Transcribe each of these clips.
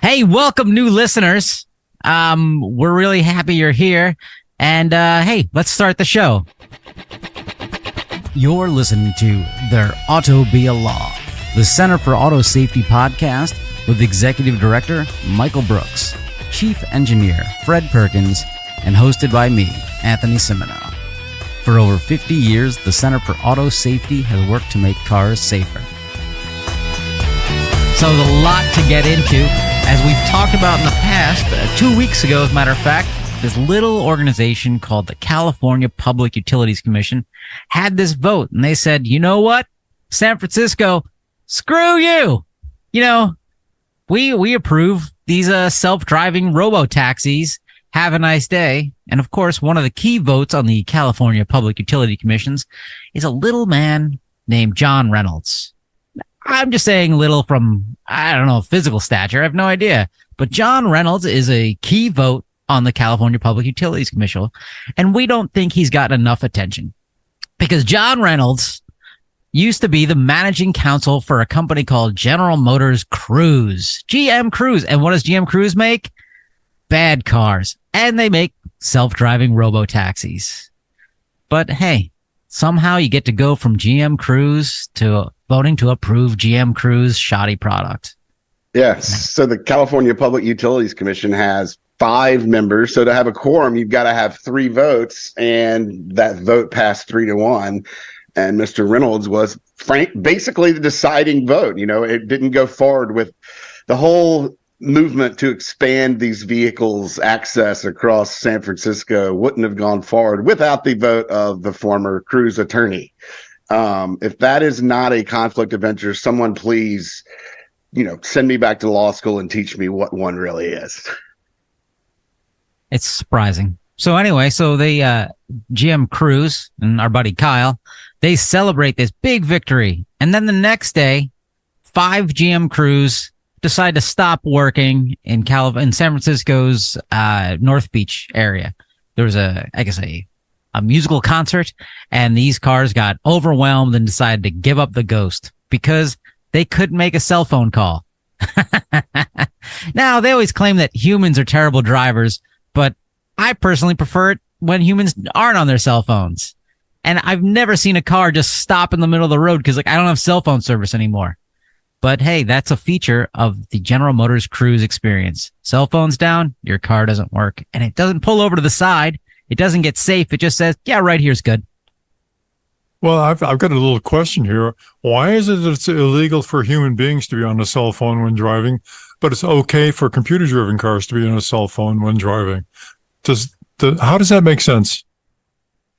Hey, welcome new listeners. We're really happy you're here. And hey, let's start the show. You're listening to There Ought to Be a Law, the Center for Auto Safety podcast with Executive Director Michael Brooks, Chief Engineer Fred Perkins, and hosted by me, Anthony Cimino. For over 50 years, the Center for Auto Safety has worked to make cars safer. So there's a lot to get into. As we've talked about in the past, 2 weeks ago, as a matter of fact, this little organization called the California Public Utilities Commission had this vote, and they said, you know what, San Francisco, screw you. You know, we approve these self-driving robo-taxis. Have a nice day. And of course, one of the key votes on the California Public Utility Commissions is a little man named John Reynolds. I'm just saying little from, I don't know, physical stature. I have no idea. But John Reynolds is a key vote on the California Public Utilities Commission, and we don't think he's gotten enough attention. Because John Reynolds used to be the managing counsel for a company called General Motors Cruise, GM Cruise. And what does GM Cruise make? Bad cars. And they make self-driving robo-taxis. But hey, somehow you get to go from GM Cruise to voting to approve GM Cruise shoddy product. Yes. So the California Public Utilities Commission has 5 members. So to have a quorum, you've got to have 3 votes, and that vote passed 3-1. And Mr. Reynolds was basically the deciding vote. You know, it didn't go forward with the whole movement to expand these vehicles' access across San Francisco. Wouldn't have gone forward without the vote of the former Cruise attorney. If that is not a conflict of interest, someone please, send me back to law school and teach me what one really is. It's surprising. So anyway, they GM Cruise and our buddy Kyle, they celebrate this big victory. And then the next day, 5 GM Cruise decide to stop working in San Francisco's North Beach area. There was a musical concert, and these cars got overwhelmed and decided to give up the ghost because they couldn't make a cell phone call. Now, they always claim that humans are terrible drivers, but I personally prefer it when humans aren't on their cell phones. And I've never seen a car just stop in the middle of the road because I don't have cell phone service anymore. But hey, that's a feature of the General Motors Cruise experience. Cell phone's down, your car doesn't work, and it doesn't pull over to the side. It doesn't get safe. It just says, yeah, right here's good. Well, I've got a little question here. Why is it that it's illegal for human beings to be on a cell phone when driving, but it's okay for computer-driven cars to be on a cell phone when driving? How does that make sense?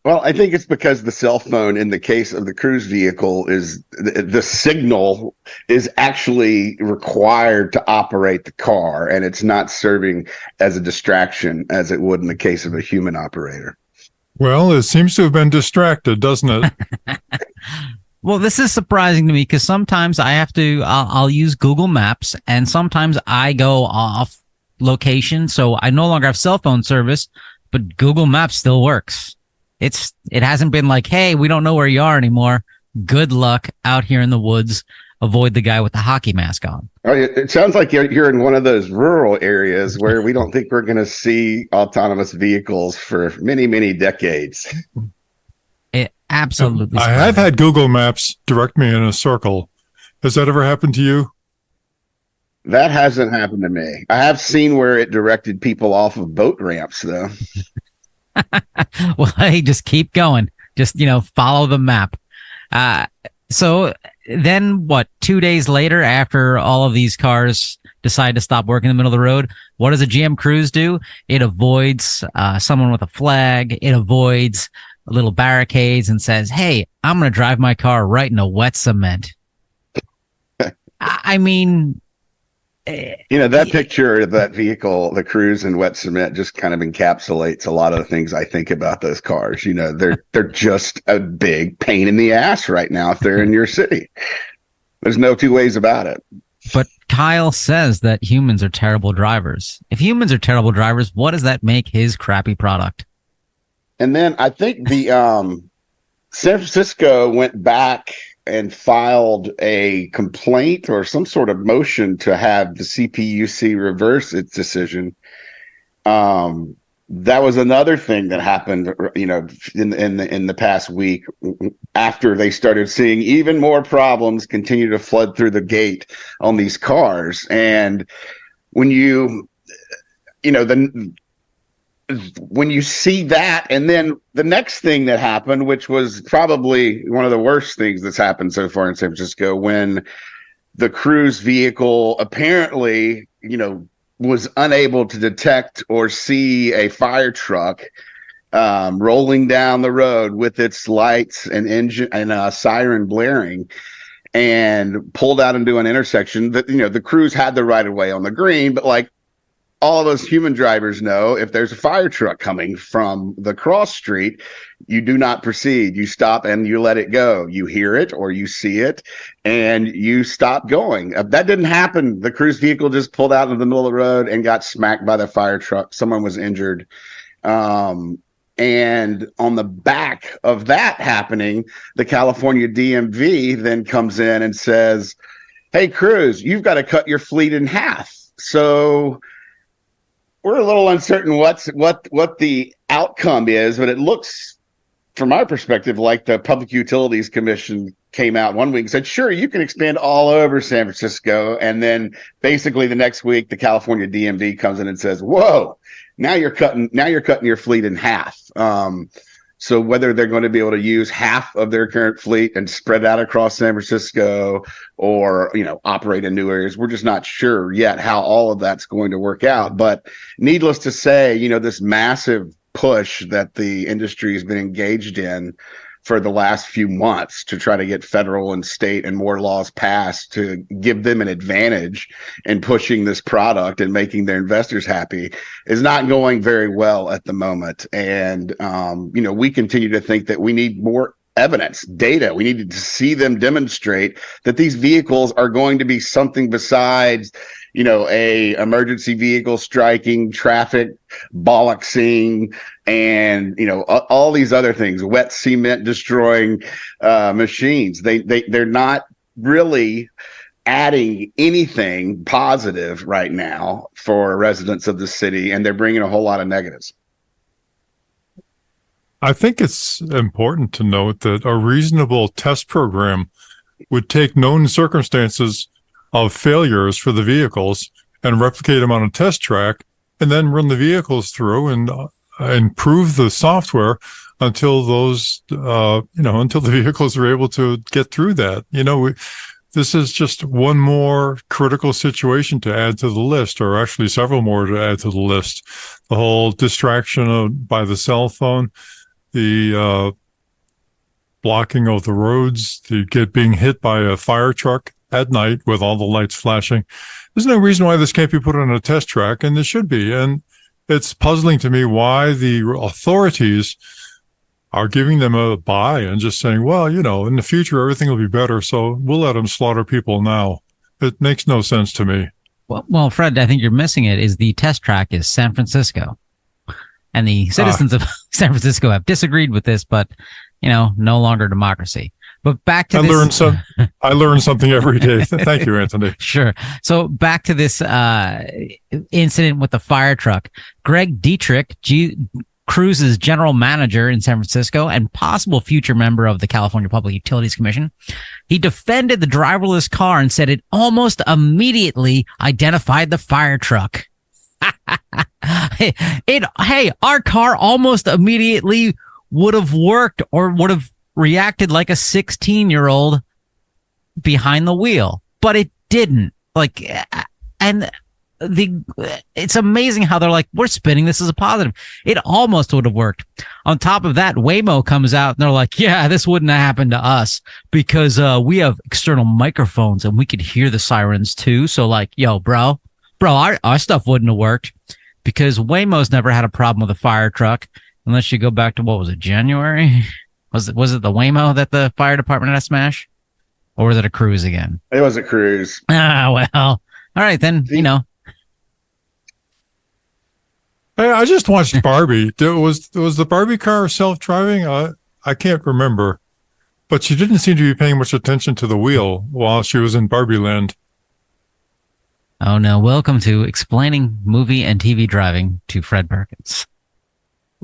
Well, I think it's because the cell phone, in the case of the Cruise vehicle, is the signal is actually required to operate the car, and it's not serving as a distraction as it would in the case of a human operator. Well, it seems to have been distracted, doesn't it? Well, this is surprising to me because sometimes I'll use Google Maps, and sometimes I go off location, so I no longer have cell phone service, but Google Maps still works. It hasn't been like, hey, we don't know where you are anymore. Good luck out here in the woods. Avoid the guy with the hockey mask on. Oh, it sounds like you're in one of those rural areas where we don't think we're going to see autonomous vehicles for many, many decades. It absolutely. I have had Google Maps direct me in a circle. Has that ever happened to you? That hasn't happened to me. I have seen where it directed people off of boat ramps, though. Well, hey, just keep going. Just, follow the map. So then 2 days later, after all of these cars decide to stop working in the middle of the road, what does a GM Cruise do? It avoids someone with a flag. It avoids little barricades and says, hey, I'm going to drive my car right into wet cement. I mean... that picture of that vehicle, the Cruise in wet cement, just kind of encapsulates a lot of the things I think about those cars. They're just a big pain in the ass right now if they're in your city. There's no two ways about it. But Kyle says that humans are terrible drivers. If humans are terrible drivers, what does that make his crappy product? And then I think the San Francisco went back and filed a complaint or some sort of motion to have the CPUC reverse its decision. That was another thing that happened, in the past week, after they started seeing even more problems continue to flood through the gate on these cars. And when when you see that, and then the next thing that happened, which was probably one of the worst things that's happened so far in San Francisco, when the Cruise vehicle apparently, was unable to detect or see a fire truck rolling down the road with its lights and engine and siren blaring, and pulled out into an intersection that, the Cruise had the right of way on the green, but like all of us human drivers know, if there's a fire truck coming from the cross street, you do not proceed. You stop and you let it go. You hear it or you see it and you stop going. That didn't happen. The Cruise vehicle just pulled out into the middle of the road and got smacked by the fire truck. Someone was injured. And on the back of that happening, the California DMV then comes in and says, hey, Cruise, you've got to cut your fleet in half. So we're a little uncertain what the outcome is, but it looks, from our perspective, like the Public Utilities Commission came out one week and said, sure, you can expand all over San Francisco. And then basically the next week, the California DMV comes in and says, whoa, now you're cutting your fleet in half. So whether they're going to be able to use half of their current fleet and spread out across San Francisco, or, operate in new areas, we're just not sure yet how all of that's going to work out. But needless to say, this massive push that the industry has been engaged in for the last few months to try to get federal and state and more laws passed to give them an advantage in pushing this product and making their investors happy is not going very well at the moment. And, we continue to think that we need more evidence, data. We need to see them demonstrate that these vehicles are going to be something besides, a emergency vehicle striking, traffic bollocksing, and all these other things, wet cement destroying machines. They're not really adding anything positive right now for residents of the city, and they're bringing a whole lot of negatives. I think it's important to note that a reasonable test program would take known circumstances of failures for the vehicles and replicate them on a test track, and then run the vehicles through and improve the software until until the vehicles are able to get through that. This is just one more critical situation to add to the list, or actually several more to add to the list. The whole distraction by the cell phone, the blocking of the roads, being hit by a fire truck at night with all the lights flashing. There's no reason why this can't be put on a test track, and this should be. And it's puzzling to me why the authorities are giving them a buy and just saying, well, in the future, everything will be better, so we'll let them slaughter people now. It makes no sense to me. Well, Fred, I think you're missing it, is the test track is San Francisco. And the citizens of San Francisco have disagreed with this, but, no longer democracy. But back to this. I learn something every day. Thank you, Anthony. Sure. So back to this incident with the fire truck. Greg Dietrich, Cruise's general manager in San Francisco and possible future member of the California Public Utilities Commission, he defended the driverless car and said it almost immediately identified the fire truck. Hey, our car almost immediately would have worked or would have reacted like a 16-year-old behind the wheel, but it didn't. It's amazing how they're like, we're spinning this as a positive. It almost would have worked. On top of that, Waymo comes out and they're like, yeah, this wouldn't have happened to us because we have external microphones and we could hear the sirens too. So yo, bro, our stuff wouldn't have worked because Waymo's never had a problem with a fire truck unless you go back to, what was it, January? Was it the Waymo that the fire department had to smash? Or was it a Cruise again? It was a Cruise. Well, all right, then, Hey, I just watched Barbie. Was the Barbie car self-driving? I can't remember. But she didn't seem to be paying much attention to the wheel while she was in Barbie Land. Oh no, welcome to explaining movie and TV driving to Fred Perkins.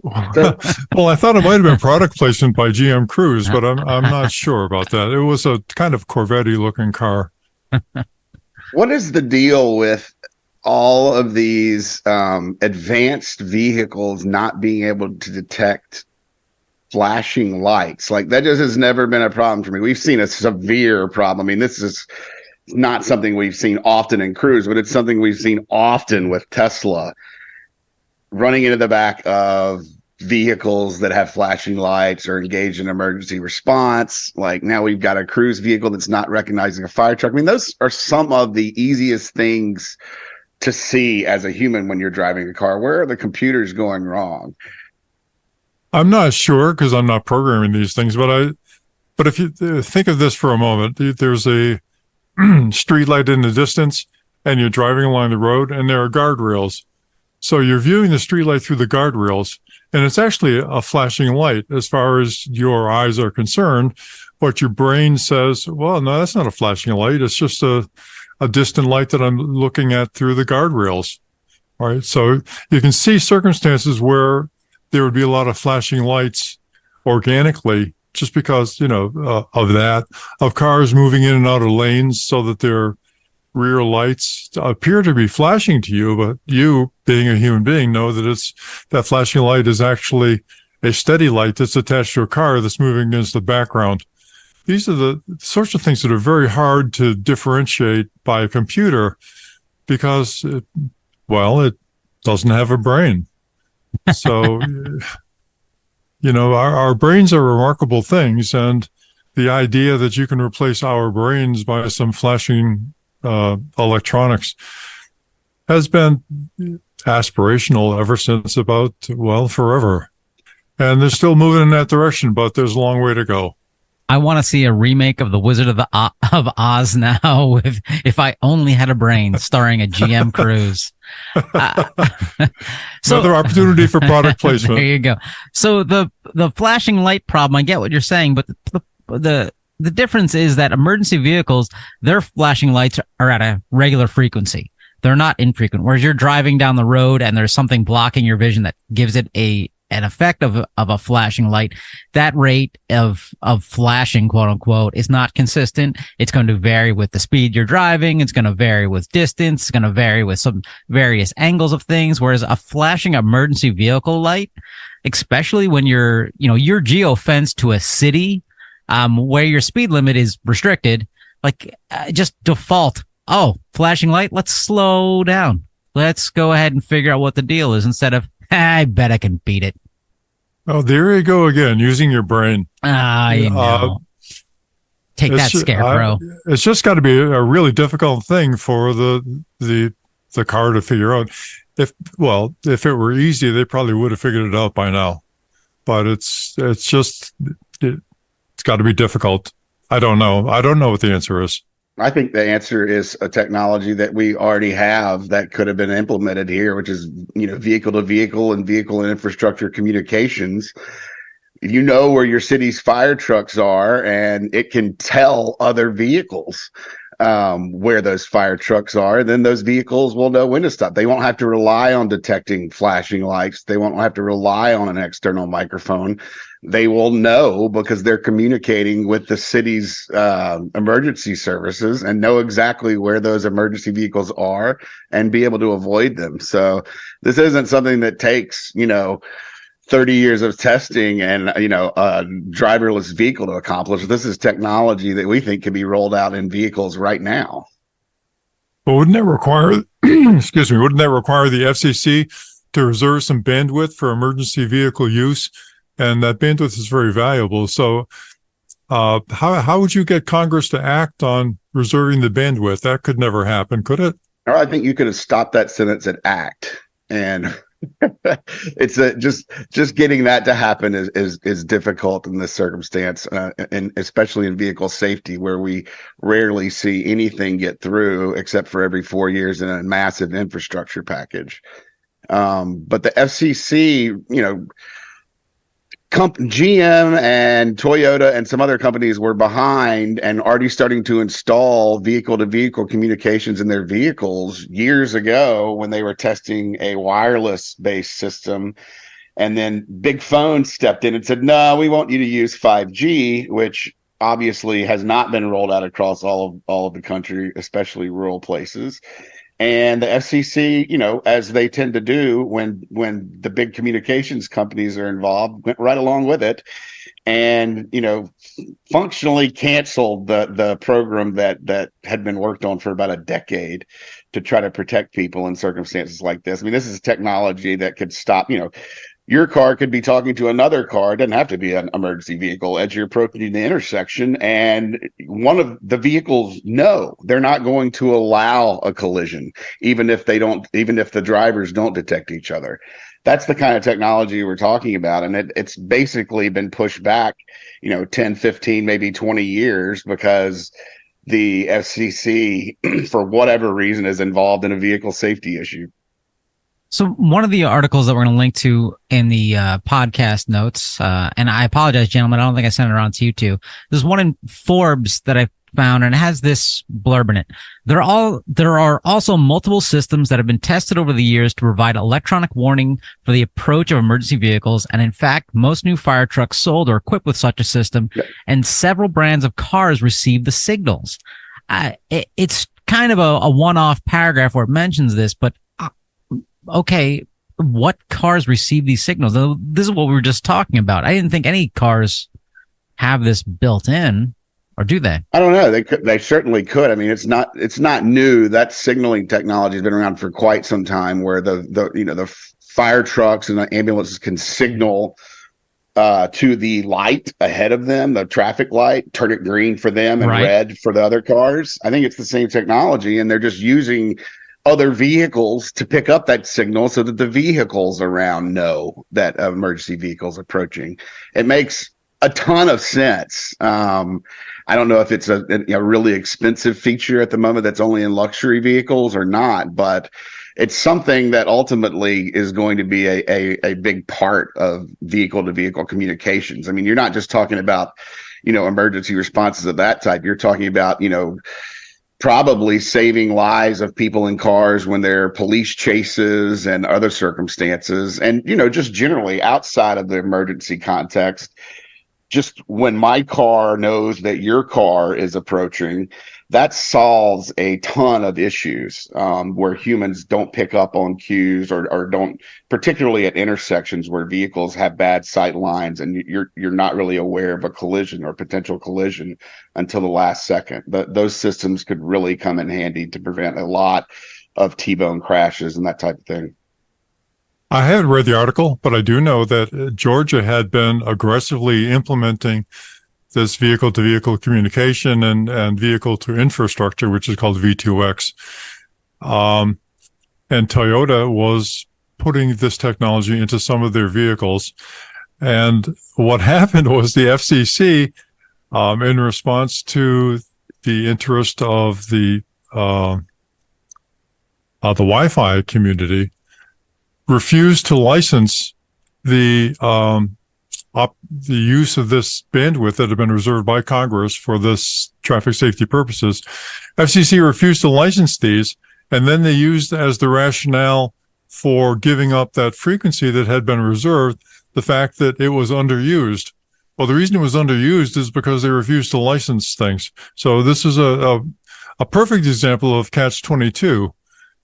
Well, I thought it might have been product placement by GM Cruise, but I'm not sure about that. It was a kind of Corvette-y looking car. What is the deal with all of these advanced vehicles not being able to detect flashing lights? Like, that just has never been a problem for me. We've seen a severe problem. I mean, this is not something we've seen often in Cruise, but it's something we've seen often with Tesla, running into the back of vehicles that have flashing lights or engaged in emergency response. Like, now we've got a Cruise vehicle that's not recognizing a fire truck. I mean, those are some of the easiest things to see as a human when you're driving a car. Where are the computers going wrong? I'm not sure because I'm not programming these things, but if you think of this for a moment, there's a street light in the distance and you're driving along the road and there are guardrails. So you're viewing the street light through the guardrails, and it's actually a flashing light as far as your eyes are concerned. But your brain says, well, no, that's not a flashing light. It's just a distant light that I'm looking at through the guardrails. All right. So you can see circumstances where there would be a lot of flashing lights organically just because, of cars moving in and out of lanes so that their rear lights appear to be flashing to you, but you, being a human being, know that that flashing light is actually a steady light that's attached to a car that's moving against the background. These are the sorts of things that are very hard to differentiate by a computer because, it doesn't have a brain. So, our brains are remarkable things, and the idea that you can replace our brains by some flashing electronics has been aspirational ever since forever. And they're still moving in that direction, but there's a long way to go. I want to see a remake of The Wizard of Oz now with If I Only Had a Brain, starring a GM Cruise. Another opportunity for product placement. There you go. So the flashing light problem, I get what you're saying, but the difference is that emergency vehicles, their flashing lights are at a regular frequency. They're not infrequent. Whereas you're driving down the road and there's something blocking your vision that gives it an effect of a flashing light. That rate of flashing, quote unquote, is not consistent. It's going to vary with the speed you're driving. It's going to vary with distance. It's going to vary with some various angles of things. Whereas a flashing emergency vehicle light, especially when you're geofenced to a city, where your speed limit is restricted, just default. Oh, flashing light. Let's slow down. Let's go ahead and figure out what the deal is instead of, I bet I can beat it. Oh, there you go again, using your brain. I know. Take that, Scarecrow. It's just got to be a really difficult thing for the car to figure out. If it were easy, they probably would have figured it out by now. But it's got to be difficult. I don't know. I don't know what the answer is. I think the answer is a technology that we already have that could have been implemented here, which is, vehicle to vehicle and vehicle and infrastructure communications. You know where your city's fire trucks are, and it can tell other vehicles where those fire trucks are. Then those vehicles will know when to stop. They won't have to rely on detecting flashing lights. They won't have to rely on an external microphone. They will know because they're communicating with the city's emergency services and know exactly where those emergency vehicles are and be able to avoid them. So this isn't something that takes, 30 years of testing and, a driverless vehicle to accomplish. This is technology that we think can be rolled out in vehicles right now. But wouldn't that require, wouldn't that require the FCC to reserve some bandwidth for emergency vehicle use? And that bandwidth is very valuable. So how would you get Congress to act on reserving the bandwidth? That could never happen, could it? Or I think you could have stopped that sentence at act. And it's just getting that to happen is difficult in this circumstance, and especially in vehicle safety, where we rarely see anything get through except for every 4 years in a massive infrastructure package. But the FCC, GM and Toyota and some other companies were behind and already starting to install vehicle-to-vehicle communications in their vehicles years ago when they were testing a wireless-based system. And then big phones stepped in and said, no, we want you to use 5G, which obviously has not been rolled out across all of the country, especially rural places. And the FCC, as they tend to do when the big communications companies are involved, went right along with it, and functionally canceled the program that had been worked on for about a decade to try to protect people in circumstances like this. I mean, this is technology that could stop. Your car could be talking to another car. It doesn't have to be an emergency vehicle as you're approaching the intersection. And one of the vehicles, no, they're not going to allow a collision, even if the drivers don't detect each other. That's the kind of technology we're talking about. And it's basically been pushed back, 10, 15, maybe 20 years because the FCC, for whatever reason, is involved in a vehicle safety issue. So one of the articles that we're going to link to in the podcast notes, and I apologize, gentlemen, I don't think I sent it around to you two. There's one in Forbes that I found, and it has this blurb in it. There are also multiple systems that have been tested over the years to provide electronic warning for the approach of emergency vehicles. And in fact, most new fire trucks sold are equipped with such a system, and several brands of cars receive the signals. It's kind of a one-off paragraph where it mentions this, but okay, what cars receive these signals? This is what we were just talking about. I didn't think any cars have this built in, or do they? I don't know. They certainly could. I mean, it's not new. That signaling technology has been around for quite some time, where the fire trucks and the ambulances can signal to the light ahead of them, the traffic light, turn it green for them and red for the other cars. I think it's the same technology, and they're just using other vehicles to pick up that signal so that the vehicles around know that emergency vehicles approaching. It makes a ton of sense. I don't know if it's a really expensive feature at the moment that's only in luxury vehicles or not, but it's something that ultimately is going to be a big part of vehicle-to-vehicle communications. I mean, you're not just talking about, emergency responses of that type. You're talking about, probably saving lives of people in cars when there are police chases and other circumstances. And, just generally outside of the emergency context, just when my car knows that your car is approaching, that solves a ton of issues where humans don't pick up on cues or don't, particularly at intersections where vehicles have bad sight lines and you're not really aware of a collision or potential collision until the last second. Those systems could really come in handy to prevent a lot of T-bone crashes and that type of thing. I haven't read the article, but I do know that Georgia had been aggressively implementing this vehicle-to-vehicle communication and vehicle-to-infrastructure, which is called V2X. And Toyota was putting this technology into some of their vehicles. And what happened was the FCC, in response to the interest of the Wi-Fi community, refused to license the use of this bandwidth that had been reserved by Congress for this traffic safety purposes. FCC refused to license these, and then they used as the rationale for giving up that frequency that had been reserved the fact that it was underused. Well, the reason it was underused is because they refused to license things. So this is a perfect example of catch-22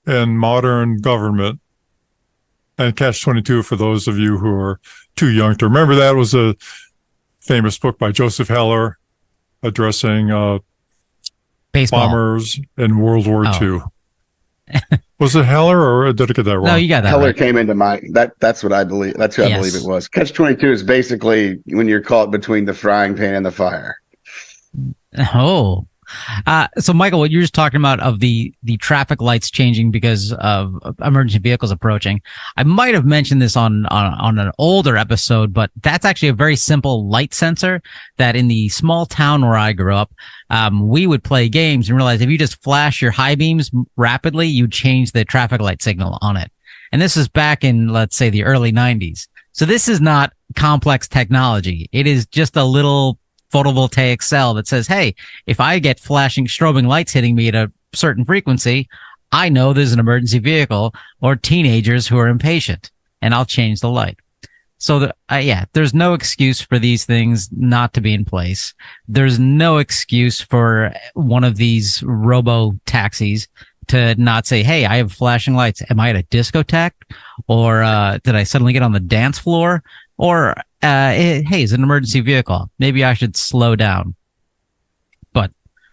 in modern government. And Catch-22, for those of you who are too young to remember, that was a famous book by Joseph Heller addressing bombers in World War II. Was it Heller, or did I get that wrong? No, you got that Heller right. came into my that's what I believe. That's who I believe it was. Catch-22 is basically when you're caught between the frying pan and the fire. Oh. So Michael, what you're just talking about of the traffic lights changing because of emergency vehicles approaching, I might have mentioned this on an older episode, but that's actually a very simple light sensor that in the small town where I grew up, we would play games and realize if you just flash your high beams rapidly, you change the traffic light signal on it. And this is back in, let's say, the early 90s. So this is not complex technology. It is just a little photovoltaic cell that says, hey, if I get flashing strobing lights hitting me at a certain frequency, I know there's an emergency vehicle or teenagers who are impatient, and I'll change the light. So, there's no excuse for these things not to be in place. There's no excuse for one of these robo taxis to not say, hey, I have flashing lights. Am I at a discotheque? Or did I suddenly get on the dance floor? Or, hey, it's an emergency vehicle. Maybe I should slow down. But,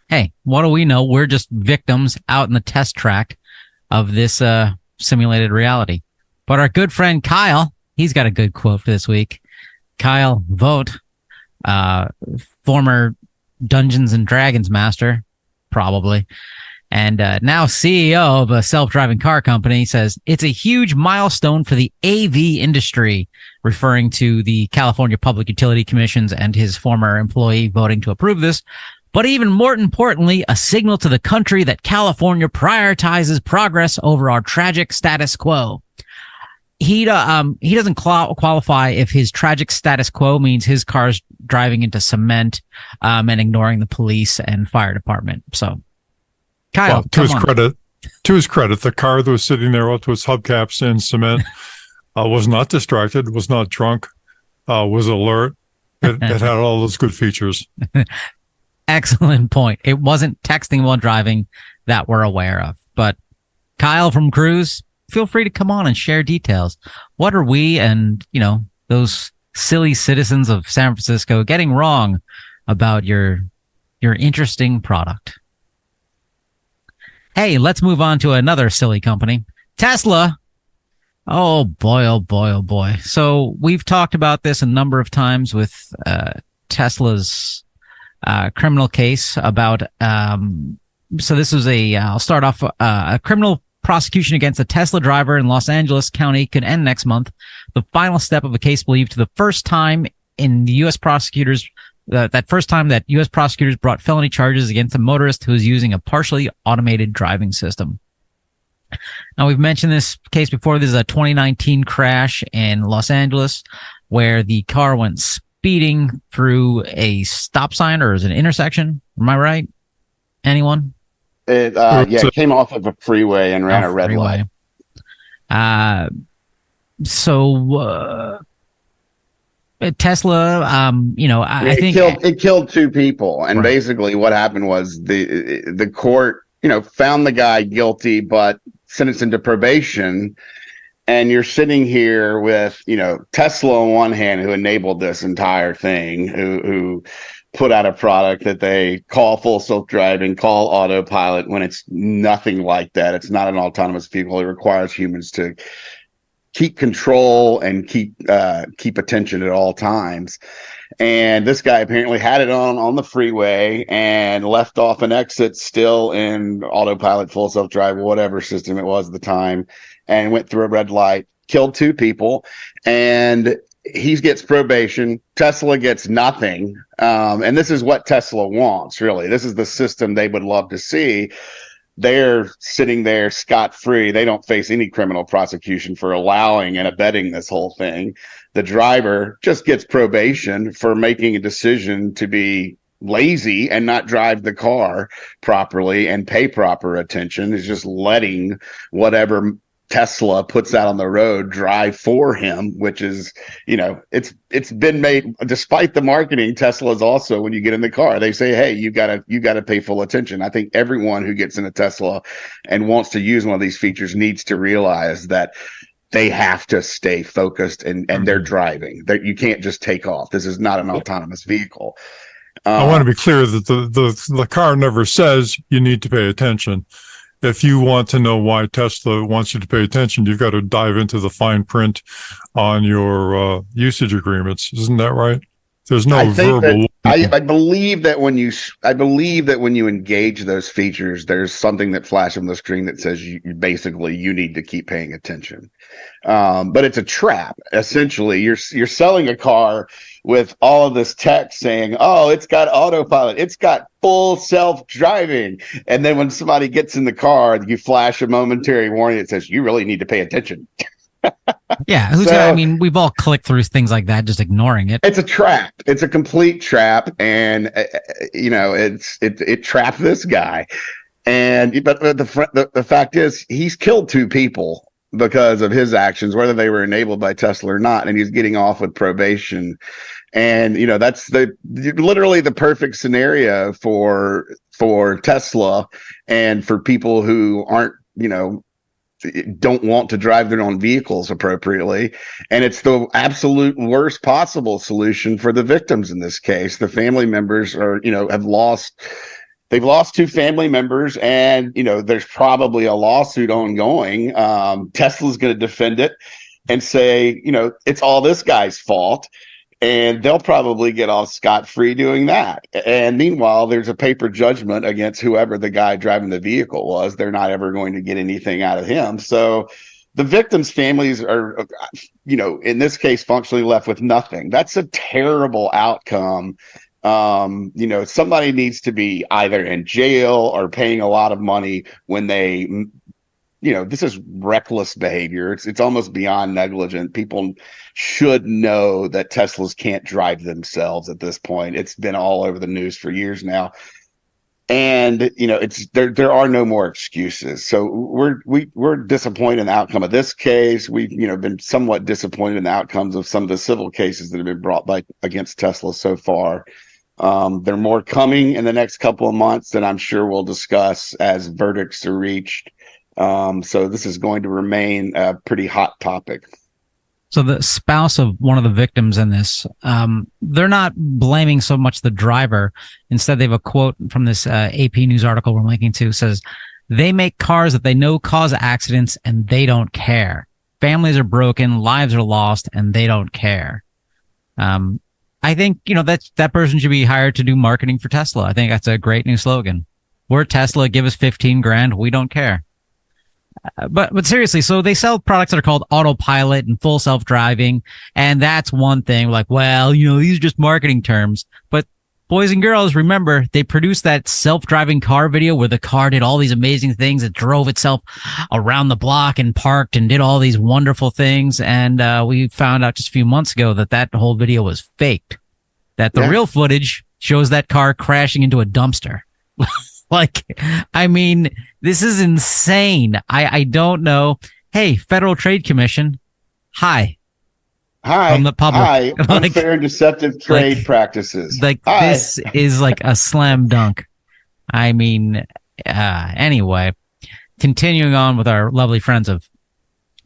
hey, what do we know? We're just victims out in the test track of this simulated reality. But our good friend Kyle, he's got a good quote for this week. Kyle Vogt, former Dungeons and Dragons master, probably, and now CEO of a self-driving car company, says it's a huge milestone for the AV industry, referring to the California Public Utility Commissions and his former employee voting to approve this. But even more importantly, a signal to the country that California prioritizes progress over our tragic status quo. He doesn't qualify if his tragic status quo means his car's driving into cement and ignoring the police and fire department. So, Kyle, well, to his credit, the car that was sitting there up to its hubcaps in cement was not distracted, was not drunk, was alert. It had all those good features. Excellent point. It wasn't texting while driving that we're aware of. But Kyle from Cruise, feel free to come on and share details. What are we and, those silly citizens of San Francisco getting wrong about your interesting product? Hey, let's move on to another silly company, Tesla. Oh boy, oh boy, oh boy. So we've talked about this a number of times with Tesla's criminal case about, so this was I'll start off, a criminal prosecution against a Tesla driver in Los Angeles County could end next month. The final step of a case believed to the first time in the U.S. prosecutors, that first time that U.S. prosecutors brought felony charges against a motorist who was using a partially automated driving system. Now, we've mentioned this case before. This is a 2019 crash in Los Angeles where the car went speeding through a stop sign, or is it an intersection? Am I right? Anyone? It came off of a freeway and ran a red light. Tesla, I think it killed two people, and right. Basically what happened was the court, found the guy guilty, but sentenced him to probation. And you're sitting here with, Tesla on one hand, who enabled this entire thing, who put out a product that they call full self-driving, call autopilot, when it's nothing like that. It's not an autonomous vehicle. It requires humans to keep control and keep attention at all times. And this guy apparently had it on the freeway and left off an exit still in autopilot, full self-drive, whatever system it was at the time, and went through a red light, killed two people, and he gets probation. Tesla gets nothing. And this is what Tesla wants, really. This is the system they would love to see. They're sitting there scot-free. They don't face any criminal prosecution for allowing and abetting this whole thing. The driver just gets probation for making a decision to be lazy and not drive the car properly and pay proper attention. Is just letting whatever Tesla puts out on the road drive for him, which is, it's been made, despite the marketing. Tesla's also, when you get in the car, they say, hey, you gotta pay full attention. I think everyone who gets in a Tesla and wants to use one of these features needs to realize that they have to stay focused and they're driving. You can't just take off. This is not an autonomous vehicle. I want to be clear that the car never says you need to pay attention. If you want to know why Tesla wants you to pay attention, you've got to dive into the fine print on your usage agreements. Isn't that right? There's no verbal. I believe that when you engage those features, there's something that flashes on the screen that says you need to keep paying attention. But it's a trap. Essentially, you're selling a car with all of this text saying, "Oh, it's got autopilot, it's got full self-driving," and then when somebody gets in the car, you flash a momentary warning that says, "You really need to pay attention." Yeah, I So mean, we've all clicked through things like that, just ignoring it. it's a trap. It's a complete trap, and it trapped this guy. And but the fact is, he's killed two people because of his actions, whether they were enabled by Tesla or not, and he's getting off with probation. And that's literally the perfect scenario for Tesla and for people who aren't don't want to drive their own vehicles appropriately. And it's the absolute worst possible solution for the victims in this case. The family members they've lost two family members, and there's probably a lawsuit ongoing. Tesla's going to defend it and say, it's all this guy's fault, and they'll probably get off scot-free doing that. And meanwhile, there's a paper judgment against whoever the guy driving the vehicle was. They're not ever going to get anything out of him. So the victims' families are, in this case, functionally left with nothing. That's a terrible outcome. Somebody needs to be either in jail or paying a lot of money when they this is reckless behavior. It's almost beyond negligent. People should know that Teslas can't drive themselves at this point. It's been all over the news for years now. And there are no more excuses. So we're disappointed in the outcome of this case. We've been somewhat disappointed in the outcomes of some of the civil cases that have been brought against Tesla so far. There are more coming in the next couple of months that I'm sure we'll discuss as verdicts are reached. So this is going to remain a pretty hot topic. So the spouse of one of the victims in this, they're not blaming so much the driver. Instead, they have a quote from this AP News article we're linking to. Says, they make cars that they know cause accidents and they don't care. Families are broken, lives are lost, and they don't care. I think, that person should be hired to do marketing for Tesla. I think that's a great new slogan. We're Tesla, give us 15 grand. We don't care. But seriously, so they sell products that are called autopilot and full self-driving. And that's one thing, like, well, these are just marketing terms. But boys and girls, remember, they produced that self-driving car video where the car did all these amazing things. It drove itself around the block and parked and did all these wonderful things. And we found out just a few months ago that whole video was faked, that the real footage shows that car crashing into a dumpster. Like, I mean, this is insane. I don't know. Hey, Federal Trade Commission. Hi. From the public. Hi. Unfair and deceptive trade practices. This is like a slam dunk. I mean, anyway, continuing on with our lovely friends of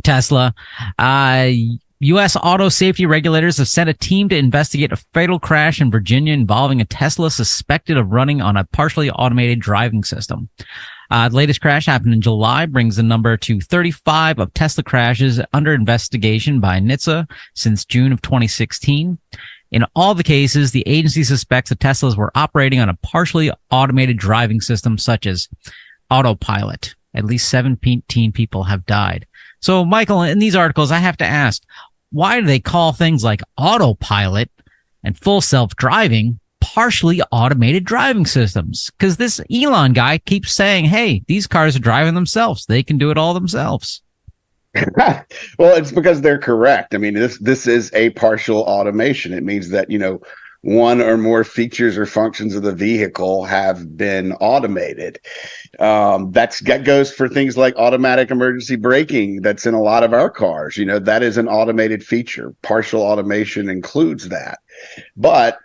Tesla. U.S. auto safety regulators have sent a team to investigate a fatal crash in Virginia involving a Tesla suspected of running on a partially automated driving system. The latest crash happened in July, brings the number to 35 of Tesla crashes under investigation by NHTSA since June of 2016. In all the cases, the agency suspects the Teslas were operating on a partially automated driving system such as autopilot. At least 17 people have died. So, Michael, in these articles, I have to ask, why do they call things like autopilot and full self-driving partially automated driving systems? Because this Elon guy keeps saying, hey, these cars are driving themselves. They can do it all themselves. Well, it's because they're correct. I mean, this is a partial automation. It means that, one or more features or functions of the vehicle have been automated. That goes for things like automatic emergency braking that's in a lot of our cars. That is an automated feature. Partial automation includes that. But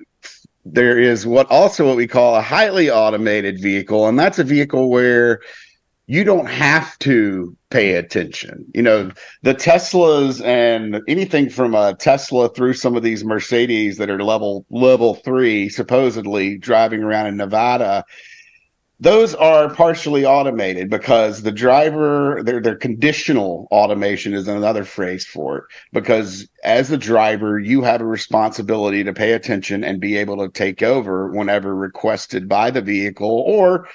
there is what we call a highly automated vehicle, and that's a vehicle where you don't have to pay attention. The Teslas and anything from a Tesla through some of these Mercedes that are level 3, supposedly driving around in Nevada, those are partially automated because the driver, their conditional automation is another phrase for it. Because as the driver, you have a responsibility to pay attention and be able to take over whenever requested by the vehicle, or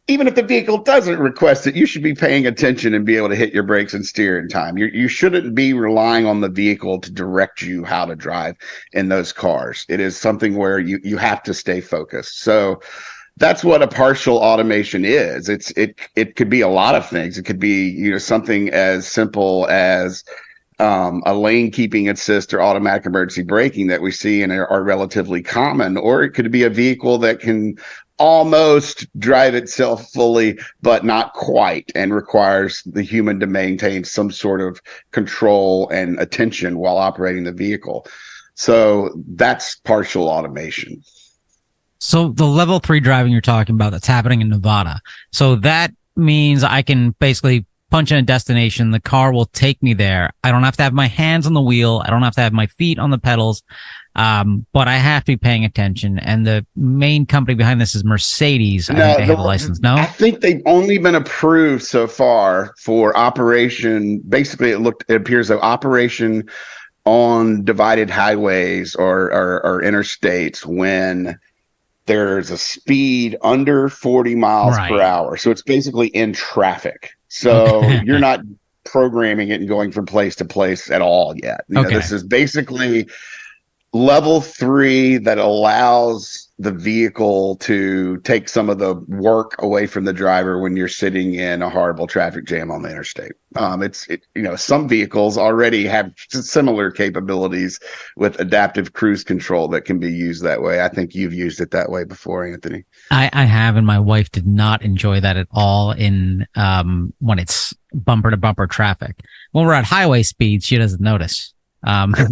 even if the vehicle doesn't request it, you should be paying attention and be able to hit your brakes and steer in time. You shouldn't be relying on the vehicle to direct you how to drive in those cars. It is something where you have to stay focused. So that's what a partial automation is. It could be a lot of things. It could be something as simple as a lane keeping assist or automatic emergency braking that we see and are relatively common, or it could be a vehicle that can almost drive itself fully, but not quite, and requires the human to maintain some sort of control and attention while operating the vehicle. So that's partial automation. So the level 3 driving you're talking about that's happening in Nevada. So that means I can basically punch in a destination. The car will take me there. I don't have to have my hands on the wheel. I don't have to have my feet on the pedals. But I have to be paying attention. And the main company behind this is Mercedes. I think they have a license. No? I think they've only been approved so far for operation. Basically, it appears that operation on divided highways or interstates when there's a speed under 40 miles per hour. So it's basically in traffic. So you're not programming it and going from place to place at all yet. You know, this is basically level 3 that allows the vehicle to take some of the work away from the driver when you're sitting in a horrible traffic jam on the interstate. Some vehicles already have similar capabilities with adaptive cruise control that can be used that way. I think you've used it that way before, Anthony. I have, and my wife did not enjoy that at all in when it's bumper to bumper traffic. When we're at highway speeds, she doesn't notice.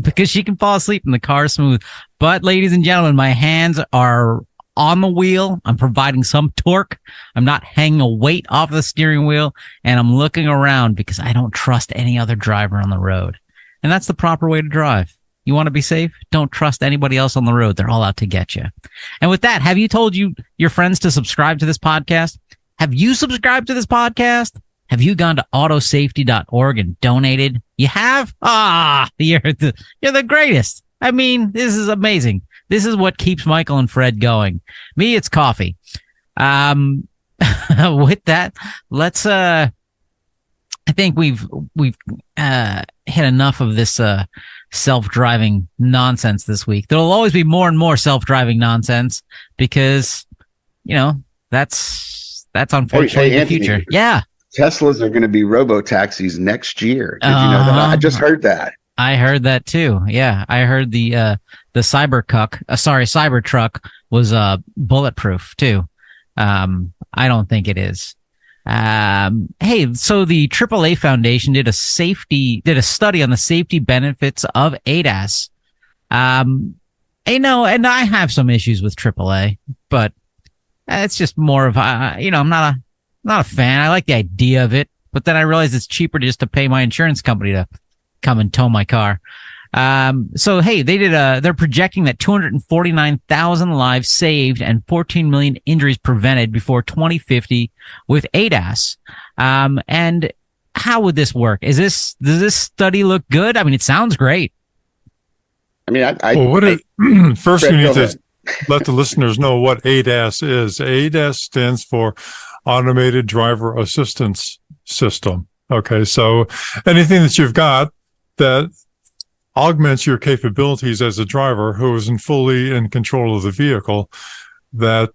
Because she can fall asleep in the car smooth. But ladies and gentlemen, my hands are on the wheel. I'm providing some torque. I'm not hanging a weight off the steering wheel, and I'm looking around because I don't trust any other driver on the road. And that's the proper way to drive. You want to be safe? Don't trust anybody else on the road. They're all out to get you. And with that, have you told your friends to subscribe to this podcast? Have you subscribed to this podcast? Have you gone to autosafety.org and donated? You have? You're the greatest. I mean, this is amazing. This is what keeps Michael and Fred going. Me, it's coffee. With that, let's, I think we've hit enough of this, self-driving nonsense this week. There'll always be more and more self-driving nonsense because, that's unfortunately the future. Yeah. Teslas are going to be robo-taxis next year. Did you know that? I just heard that. I heard that too. Yeah, I heard the Cybertruck was bulletproof too. I don't think it is. Hey, so the AAA Foundation did a study on the safety benefits of ADAS. And I have some issues with AAA, but it's just more of I'm not a fan. I like the idea of it, but then I realized it's cheaper just to pay my insurance company to come and tow my car. So hey, they're projecting that 249,000 lives saved and 14 million injuries prevented before 2050 with ADAS. And how would this work? Does this study look good? I mean, it sounds great. I mean, first we need to let the listeners know what ADAS is. ADAS stands for Automated Driver Assistance System. Okay, so anything that you've got that augments your capabilities as a driver who isn't fully in control of the vehicle that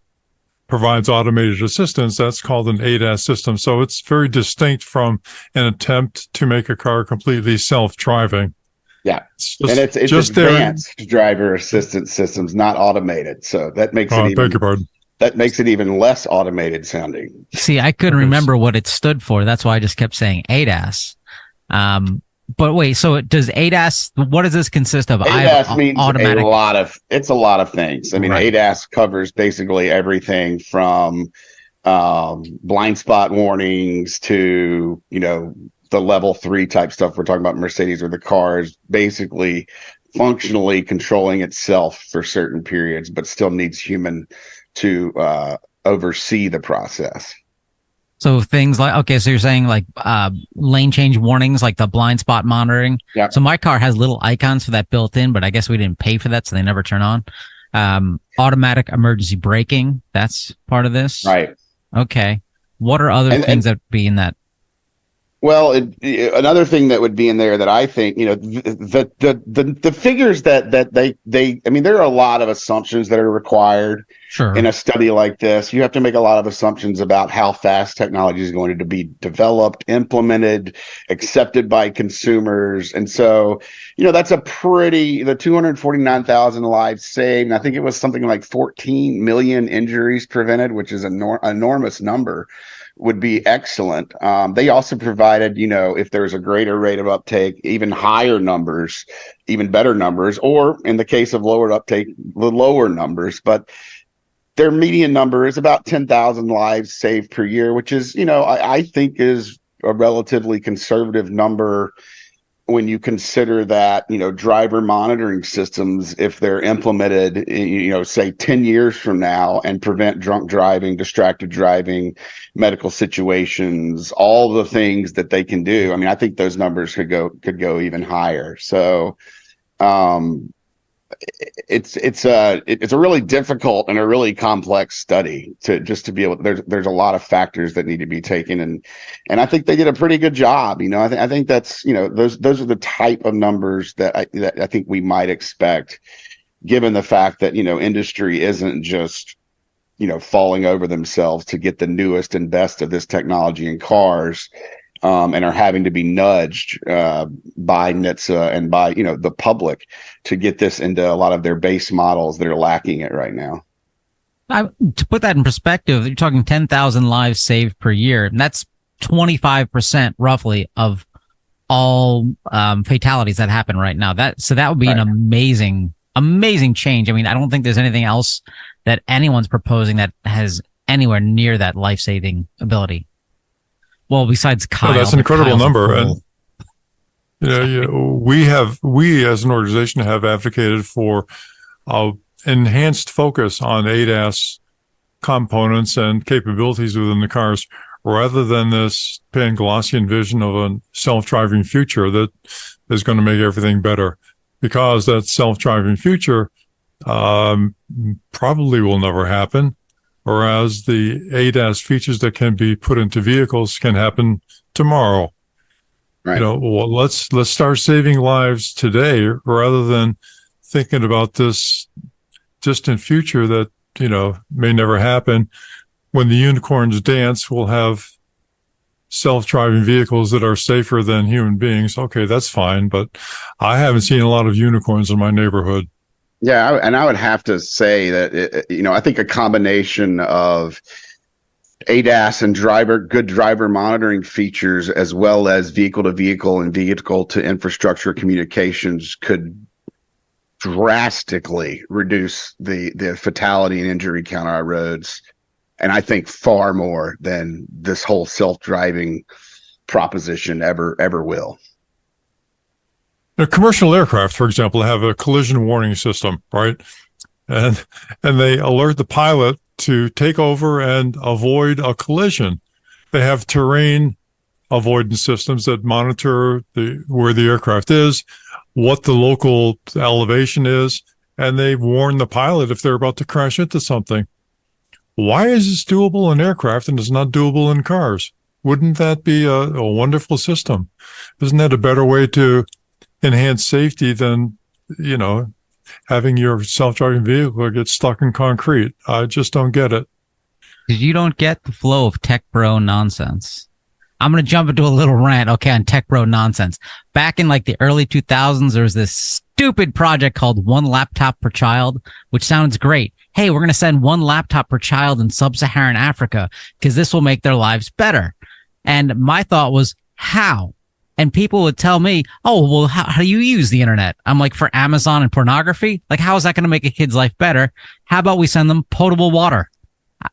provides automated assistance, that's called an ADAS system. So it's very distinct from an attempt to make a car completely self-driving. Yeah, it's just advanced driver assistance systems, not automated. So that makes it beg your pardon. That makes it even less automated sounding. See, I couldn't remember what it stood for. That's why I just kept saying ADAS. But wait, so does ADAS, what does this consist of? ADAS means a lot of things. I mean, ADAS covers basically everything from blind spot warnings to, the level 3 type stuff we're talking about Mercedes, or the cars basically functionally controlling itself for certain periods, but still needs human to oversee the process. So things like, so you're saying like lane change warnings, like the blind spot monitoring. Yeah. So my car has little icons for that built in, but I guess we didn't pay for that, so they never turn on. Automatic emergency braking, that's part of this. Right. Okay. What are other things that would be in that? Well, another thing that would be in there that I think, the figures that they, I mean, there are a lot of assumptions that are required. Sure. in a study like this, you have to make a lot of assumptions about how fast technology is going to be developed, implemented, accepted by consumers. And so, that's the 249,000 lives saved. And I think it was something like 14 million injuries prevented, which is an enormous number, would be excellent. They also provided, if there's a greater rate of uptake, even higher numbers, even better numbers, or in the case of lower uptake, the lower numbers. But their median number is about 10,000 lives saved per year, which is, I think is a relatively conservative number when you consider that, driver monitoring systems, if they're implemented, say 10 years from now and prevent drunk driving, distracted driving, medical situations, all the things that they can do. I mean, I think those numbers could go even higher. So, it's a really difficult and a really complex study to be able. There's a lot of factors that need to be taken, and I think they did a pretty good job. I think that's those are the type of numbers that I think we might expect, given the fact that industry isn't just falling over themselves to get the newest and best of this technology in cars. And are having to be nudged by NHTSA and by the public to get this into a lot of their base models that are lacking it right now. To put that in perspective, you're talking 10,000 lives saved per year, and that's 25% roughly of all fatalities that happen right now. That would be an amazing change. I mean, I don't think there's anything else that anyone's proposing that has anywhere near that life-saving ability. Well, besides Kyle. That's an incredible number. And we as an organization have advocated for enhanced focus on ADAS components and capabilities within the cars, rather than this Panglossian vision of a self-driving future that is going to make everything better. Because that self-driving future probably will never happen. Whereas the ADAS features that can be put into vehicles can happen tomorrow. Right. Let's start saving lives today, rather than thinking about this distant future that may never happen. When the unicorns dance, we'll have self-driving vehicles that are safer than human beings. Okay, that's fine, but I haven't seen a lot of unicorns in my neighborhood. Yeah, and I would have to say that I think a combination of ADAS and good driver monitoring features, as well as vehicle to vehicle and vehicle to infrastructure communications, could drastically reduce the fatality and injury count on our roads, and I think far more than this whole self-driving proposition ever will. Now, commercial aircraft, for example, have a collision warning system, right? And they alert the pilot to take over and avoid a collision. They have terrain avoidance systems that monitor where the aircraft is, what the local elevation is, and they warn the pilot if they're about to crash into something. Why is this doable in aircraft and it's not doable in cars? Wouldn't that be a wonderful system? Isn't that a better way to enhance safety than, having your self-driving vehicle get stuck in concrete? I just don't get it. You don't get the flow of tech bro nonsense. I'm going to jump into a little rant, on tech bro nonsense. Back in the early 2000s, there was this stupid project called One Laptop Per Child, which sounds great. Hey, we're going to send one laptop per child in sub-Saharan Africa because this will make their lives better. And my thought was, how? And people would tell me, oh, well, how do you use the internet? I'm like, for Amazon and pornography? How is that going to make a kid's life better? How about we send them potable water?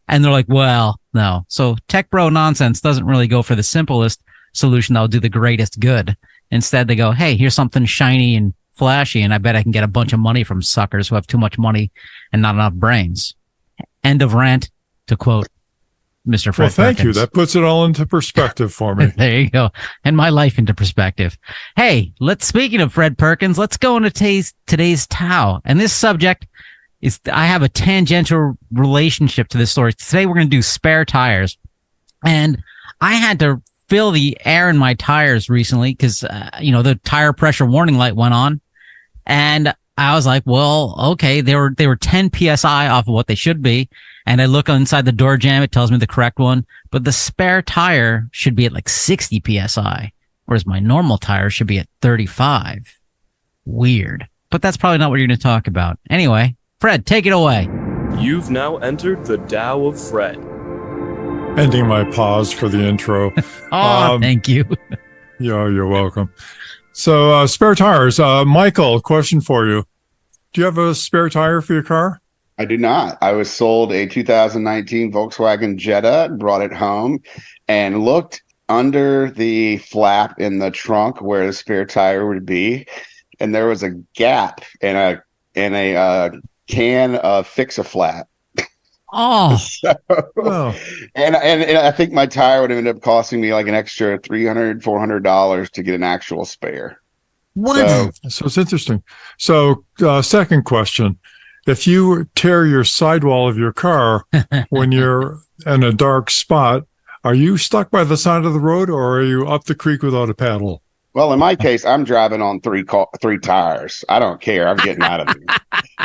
And they're like, well, no. So tech bro nonsense doesn't really go for the simplest solution that will do the greatest good. Instead, they go, hey, here's something shiny and flashy, and I bet I can get a bunch of money from suckers who have too much money and not enough brains. End of rant, to quote Mr. Fred Thank Perkins. you. That puts it all into perspective for me. There you go. And my life into perspective. Hey, speaking of Fred Perkins, let's go into today's Tao. And this subject I have a tangential relationship to this story. Today we're going to do spare tires. And I had to fill the air in my tires recently because, the tire pressure warning light went on. And I was like, well, okay, they were 10 psi off of what they should be, and I look inside the door jamb, it tells me the correct one, but the spare tire should be at like 60 psi, whereas my normal tire should be at 35. Weird, but that's probably not what you're going to talk about. Anyway, Fred, take it away. You've now entered the Tao of Fred. Ending my pause for the intro. Thank you. Yeah, you're welcome. So, spare tires. Michael, question for you. Do you have a spare tire for your car? I do not. I was sold a 2019 Volkswagen Jetta, brought it home, and looked under the flap in the trunk where the spare tire would be, and there was a gap in a can of Fix-A-Flat. Oh, So, Oh, and I think my tire would have ended up costing me like an extra $300-$400 to get an actual spare. what? so it's interesting. So, second question. If you tear your sidewall of your car when you're in a dark spot, are you stuck by the side of the road or are you up the creek without a paddle? Well, in my case, I'm driving on three tires. I don't care. I'm getting out of there.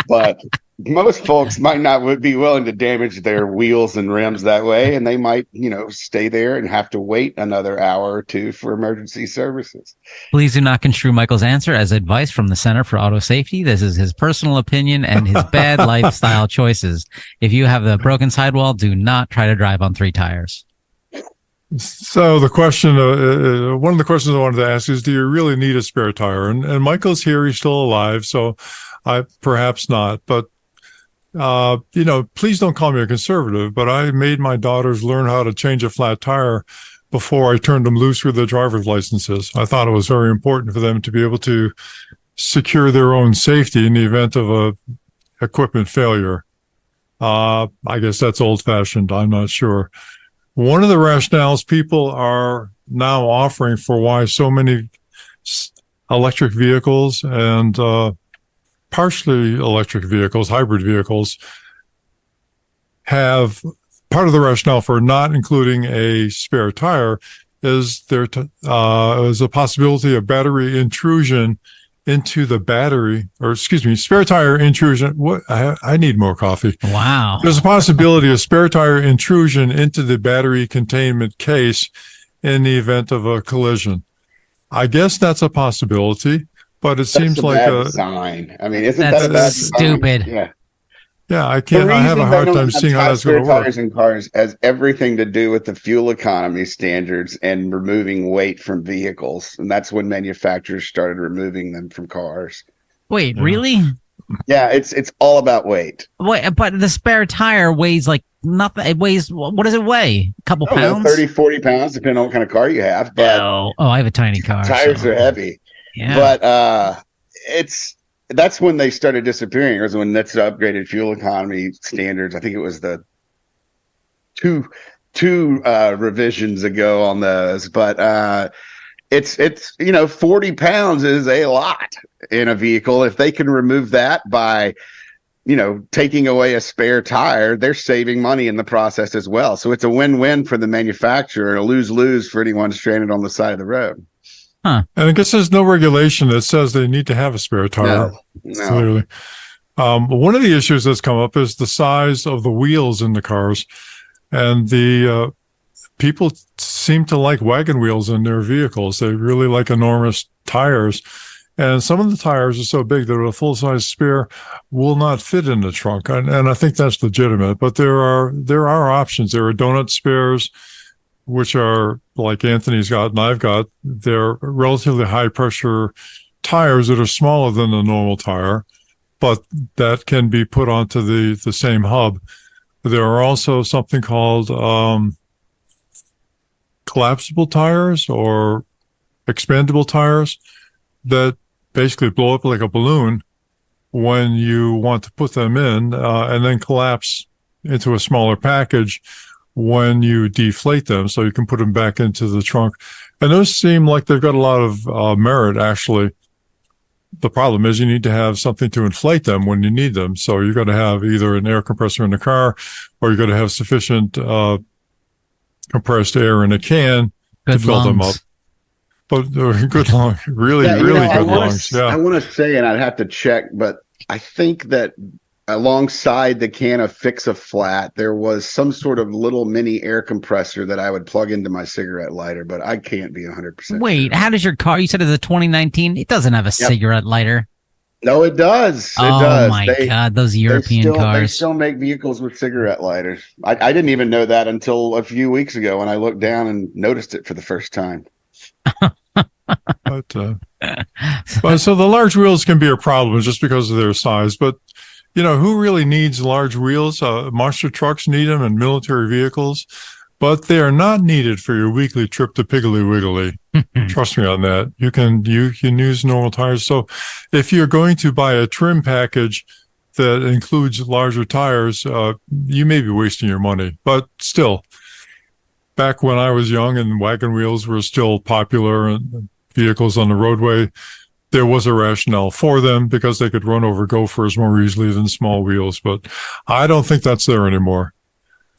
But most folks might not would be willing to damage their wheels and rims that way, and they might, stay there and have to wait another hour or two for emergency services. Please do not construe Michael's answer as advice from the Center for Auto Safety. This is his personal opinion and his bad lifestyle choices. If you have the broken sidewall, do not try to drive on 3 tires. So the question, one of the questions I wanted to ask is, do you really need a spare tire? And Michael's here; he's still alive, so I perhaps not. But please don't call me a conservative. But I made my daughters learn how to change a flat tire before I turned them loose with their driver's licenses. I thought it was very important for them to be able to secure their own safety in the event of a equipment failure. I guess that's old-fashioned. I'm not sure. One of the rationales people are now offering for why so many electric vehicles and partially electric vehicles, hybrid vehicles, have part of the rationale for not including a spare tire is there is a possibility of battery intrusion into the battery, spare tire intrusion. What? I need more coffee. Wow. There's a possibility of spare tire intrusion into the battery containment case in the event of a collision. I guess that's a possibility, but it seems like a design. I mean, isn't That's that a bad design? stupid. Yeah, I have a hard time seeing how that's going to work. Tires in cars has everything to do with the fuel economy standards and removing weight from vehicles, and that's when manufacturers started removing them from cars. Wait, really? Yeah, it's all about weight. Wait, but the spare tire weighs like nothing. It weighs, what does it weigh? A couple I don't pounds? know, 30, 40 pounds, depending on what kind of car you have. But Oh, I have a tiny car. tires so- are heavy. Yeah. But that's when they started disappearing. It was when that's upgraded fuel economy standards. I think it was the two revisions ago on those. But it's 40 pounds is a lot in a vehicle. If they can remove that by taking away a spare tire, they're saving money in the process as well. So it's a win-win for the manufacturer and a lose-lose for anyone stranded on the side of the road. And I guess there's no regulation that says they need to have a spare tire. No. Clearly. One of the issues that's come up is the size of the wheels in the cars. And the people seem to like wagon wheels in their vehicles. They really like enormous tires. And some of the tires are so big that a full-size spare will not fit in the trunk. And I think that's legitimate. But there are options. There are donut spares, which are like Anthony's got and I've got. They're relatively high-pressure tires that are smaller than the normal tire, but that can be put onto the same hub. There are also something called collapsible tires or expandable tires that basically blow up like a balloon when you want to put them in and then collapse into a smaller package when you deflate them, so you can put them back into the trunk. And those seem like they've got a lot of merit, actually. The problem is you need to have something to inflate them when you need them. So you've got to have either an air compressor in the car or you've got to have sufficient compressed air in a can Good to fill them up. lungs. but good long, really, Yeah, really I good want longs. to. I Yeah. want to say, and I'd have to check, but I think that alongside the can of Fix-A-Flat, there was some sort of little mini air compressor that I would plug into my cigarette lighter, but I can't be 100% sure. Wait, how does your car? You said it's a 2019. It doesn't have a Yep. cigarette lighter. No, it does. It Oh does. my God, those They European they cars. still make vehicles with cigarette lighters. I didn't even know that until a few weeks ago when I looked down and noticed it for the first time. But so the large wheels can be a problem just because of their size. But who really needs large wheels? Monster trucks need them and military vehicles, but they are not needed for your weekly trip to Piggly Wiggly. Trust me on that. You can use normal tires. So if you're going to buy a trim package that includes larger tires, you may be wasting your money. But still, back when I was young and wagon wheels were still popular and vehicles on the roadway, there was a rationale for them because they could run over gophers more easily than small wheels. But I don't think that's there anymore.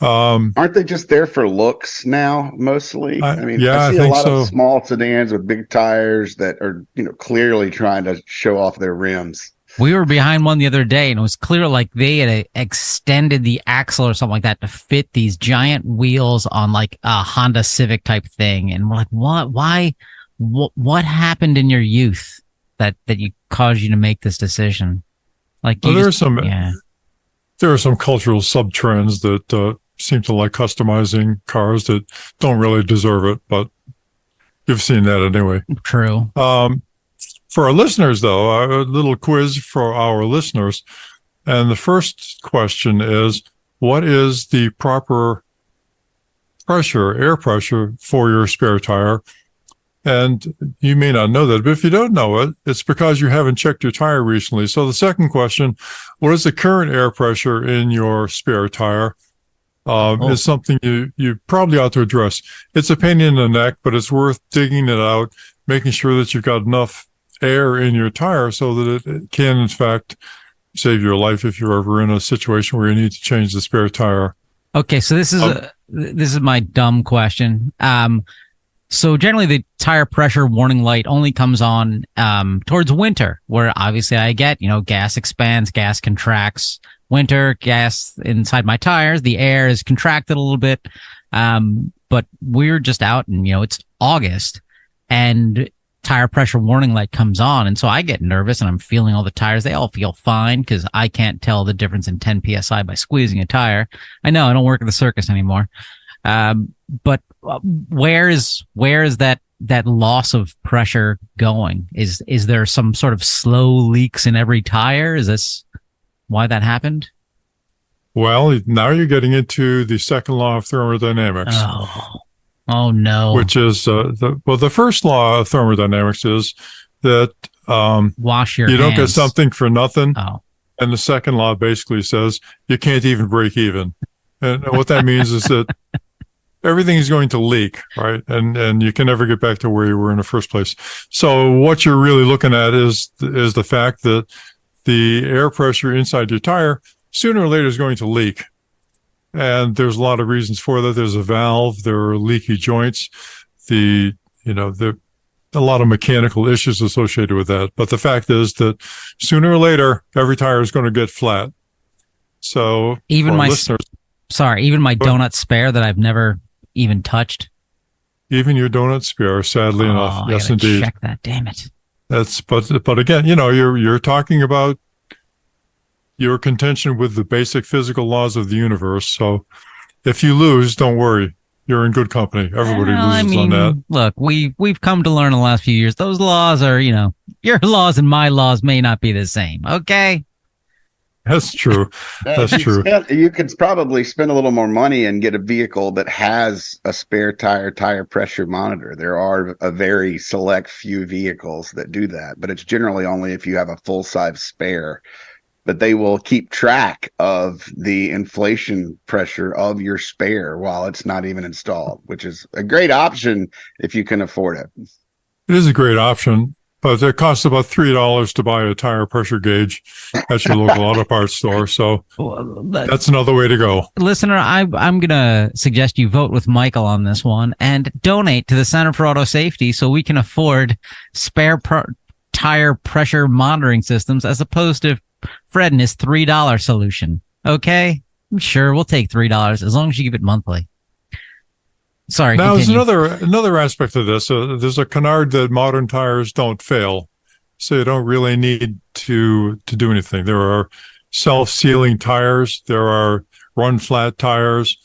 Aren't they just there for looks now, mostly? I mean, yeah, I I see a think lot so. of small sedans with big tires that are, clearly trying to show off their rims. We were behind one the other day, and it was clear like they had extended the axle or something like that to fit these giant wheels on like a Honda Civic type thing. And we're like, what? Why? What happened in your youth that you caused you to make this decision? Like, Well, you there are just, some yeah. there are some cultural sub trends that seem to like customizing cars that don't really deserve it, but you've seen that anyway. True. For our listeners, though, a little quiz for our listeners. And the first question is, what is the proper air pressure for your spare tire? And you may not know that, but if you don't know it, it's because you haven't checked your tire recently. So the second question, what is the current air pressure in your spare tire? Is something you probably ought to address. It's a pain in the neck, but it's worth digging it out, making sure that you've got enough air in your tire so that it can, in fact, save your life if you're ever in a situation where you need to change the spare tire. Okay, so this is my dumb question. So generally the tire pressure warning light only comes on towards winter, where obviously I get, gas expands, gas contracts. Winter, gas inside my tires, the air is contracted a little bit. But we're just out and, it's August and tire pressure warning light comes on. And so I get nervous and I'm feeling all the tires. They all feel fine because I can't tell the difference in 10 PSI by squeezing a tire. I know I don't work at the circus anymore. But where is that loss of pressure going? Is there some sort of slow leaks in every tire? Is this why that happened? Well, now you're getting into the second law of thermodynamics. Oh no. Which is, the first law of thermodynamics is that wash your you hands. don't get something for nothing. Oh. And the second law basically says you can't even break even. And what that means is that everything is going to leak, right? And you can never get back to where you were in the first place. So what you're really looking at is the fact that the air pressure inside your tire sooner or later is going to leak. And there's a lot of reasons for that. There's a valve, there are leaky joints, there are a lot of mechanical issues associated with that. But the fact is that sooner or later, every tire is going to get flat. So even my listeners, donut spare that I've never even touched. Even your donut spare, sadly enough. Yes, indeed. Check that, damn it. But again, you're talking about your contention with the basic physical laws of the universe. So if you lose, don't worry. You're in good company. Everybody loses on that. Look, we've come to learn in the last few years, those laws are, your laws and my laws may not be the same. Okay. That's true. That's true. You could probably spend a little more money and get a vehicle that has a spare tire pressure monitor. There are a very select few vehicles that do that, but it's generally only if you have a full-size spare. But they will keep track of the inflation pressure of your spare while it's not even installed, which is a great option if you can afford it. It is a great option. But it costs about $3 to buy a tire pressure gauge at your local auto parts store. So that's another way to go. Listener, I'm going to suggest you vote with Michael on this one and donate to the Center for Auto Safety so we can afford spare tire pressure monitoring systems as opposed to Fred and his $3 solution. Okay? I'm sure we'll take $3 as long as you give it monthly. Sorry. Now, continue. there's another aspect of this. There's a canard that modern tires don't fail, so you don't really need to do anything. There are self-sealing tires. There are run-flat tires.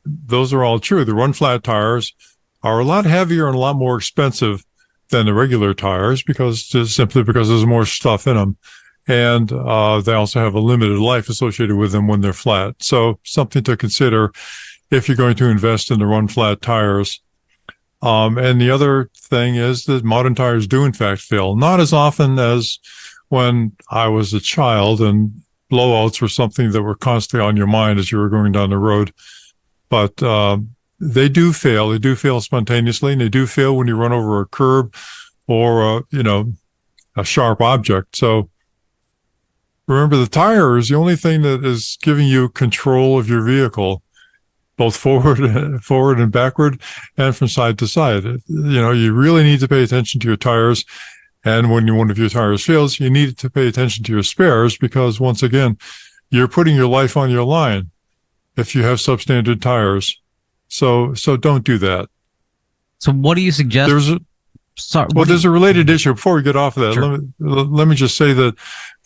Those are all true. The run-flat tires are a lot heavier and a lot more expensive than the regular tires simply because there's more stuff in them. And they also have a limited life associated with them when they're flat. So something to consider if you're going to invest in the run-flat tires. And the other thing is that modern tires do, in fact, fail. Not as often as when I was a child, and blowouts were something that were constantly on your mind as you were going down the road. But they do fail. They do fail spontaneously, and they do fail when you run over a curb or, a sharp object. So remember, the tire is the only thing that is giving you control of your vehicle, both forward and backward and from side to side. You really need to pay attention to your tires. And when one of your tires fails, you need to pay attention to your spares because, once again, you're putting your life on your line if you have substandard tires. So don't do that. So what do you suggest? There's a related issue. Before we get off of that, Sure. let me just say that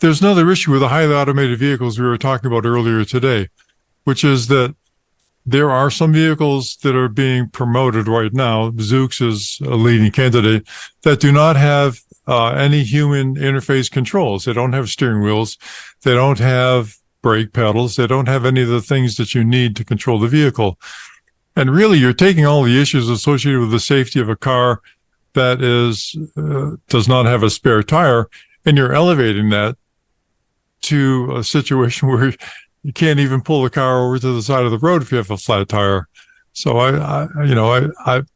there's another issue with the highly automated vehicles we were talking about earlier today, which is that there are some vehicles that are being promoted right now. Zoox is a leading candidate that do not have any human interface controls. They don't have steering wheels. They don't have brake pedals. They don't have any of the things that you need to control the vehicle. And really, you're taking all the issues associated with the safety of a car that does not have a spare tire, and you're elevating that to a situation where you can't even pull the car over to the side of the road if you have a flat tire. So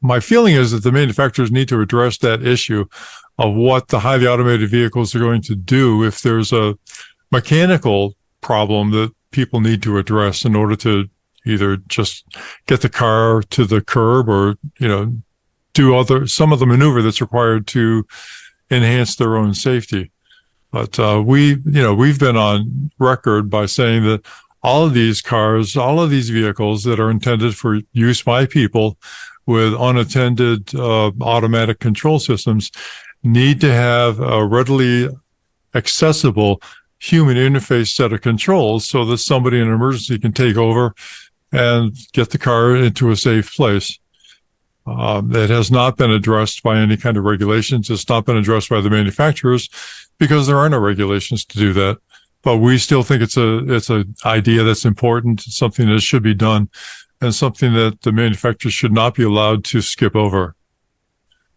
my feeling is that the manufacturers need to address that issue of what the highly automated vehicles are going to do if there's a mechanical problem that people need to address in order to either just get the car to the curb or, do some of the maneuver that's required to enhance their own safety. But we've been on record by saying that all of these cars, all of these vehicles that are intended for use by people with unattended automatic control systems need to have a readily accessible human interface set of controls so that somebody in an emergency can take over and get the car into a safe place. It has not been addressed by any kind of regulations. It's not been addressed by the manufacturers because there are no regulations to do that. But we still think it's an idea that's important, something that should be done, and something that the manufacturers should not be allowed to skip over.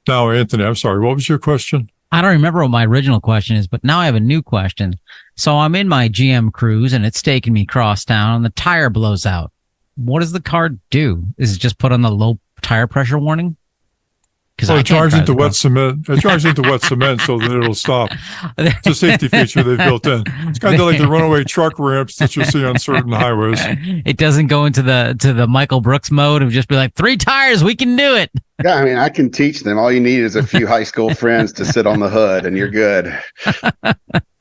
Now, Anthony, I'm sorry, what was your question? I don't remember what my original question is, but now I have a new question. So I'm in my GM Cruise and it's taking me cross town and the tire blows out. What does the car do? Is it just put on the low tire pressure warning? It drives into wet cement. It drives into wet cement so that it'll stop. It's a safety feature they've built in. It's kind of like the runaway truck ramps that you see on certain highways. It doesn't go into the Michael Brooks mode of just be like 3 tires, we can do it. Yeah, I mean, I can teach them. All you need is a few high school friends to sit on the hood, and you're good.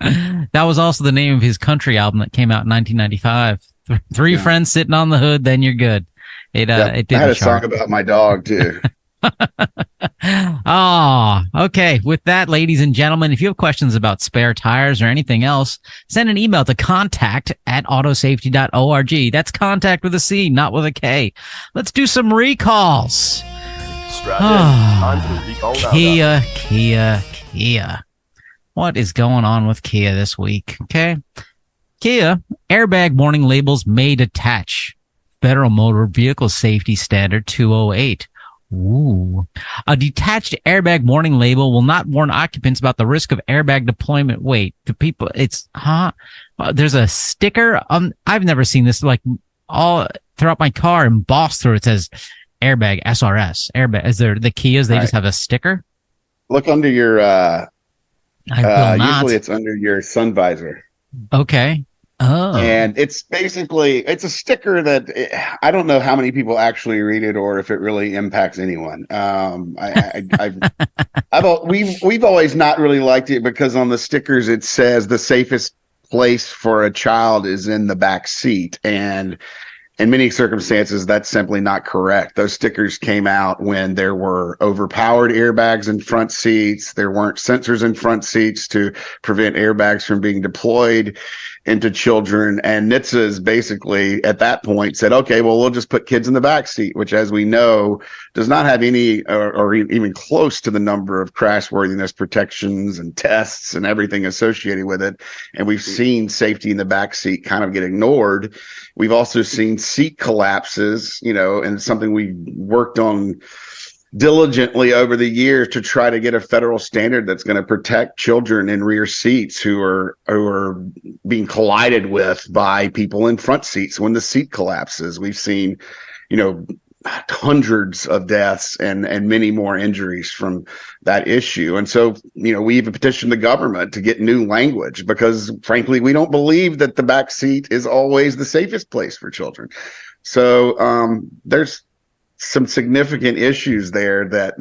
That was also the name of his country album that came out in 1995. Three friends sitting on the hood, then you're good. It did. I had a song about my dog too. Oh, okay. With that, ladies and gentlemen, if you have questions about spare tires or anything else, send an email to contact@autosafety.org. That's contact with a C, not with a K. Let's do some recalls. Strap in. Time for the recall roundup. Kia. What is going on with Kia this week? Okay. Kia, airbag warning labels may detach. Federal Motor Vehicle Safety Standard 208. Ooh. A detached airbag warning label will not warn occupants about the risk of airbag deployment. Wait, there's a sticker. I've never seen this all throughout my car embossed through it says airbag SRS airbag. Is there the Kias? They just have a sticker. Look under your. I will not. Usually, it's under your sun visor. Okay. Oh. And it's a sticker that I don't know how many people actually read it or if it really impacts anyone. We've always not really liked it because on the stickers it says the safest place for a child is in the back seat, and in many circumstances, that's simply not correct. Those stickers came out when there were overpowered airbags in front seats. There weren't sensors in front seats to prevent airbags from being deployed into children. And NHTSA basically at that point said, okay, well, we'll just put kids in the back seat, which, as we know, does not have any or even close to the number of crashworthiness protections and tests and everything associated with it. And we've seen safety in the back seat kind of get ignored. We've also seen seat collapses, and something we worked on diligently over the years to try to get a federal standard that's going to protect children in rear seats who are being collided with by people in front seats when the seat collapses. We've seen, hundreds of deaths and many more injuries from that issue. And so, we even petitioned the government to get new language because, frankly, we don't believe that the back seat is always the safest place for children. So there's some significant issues there that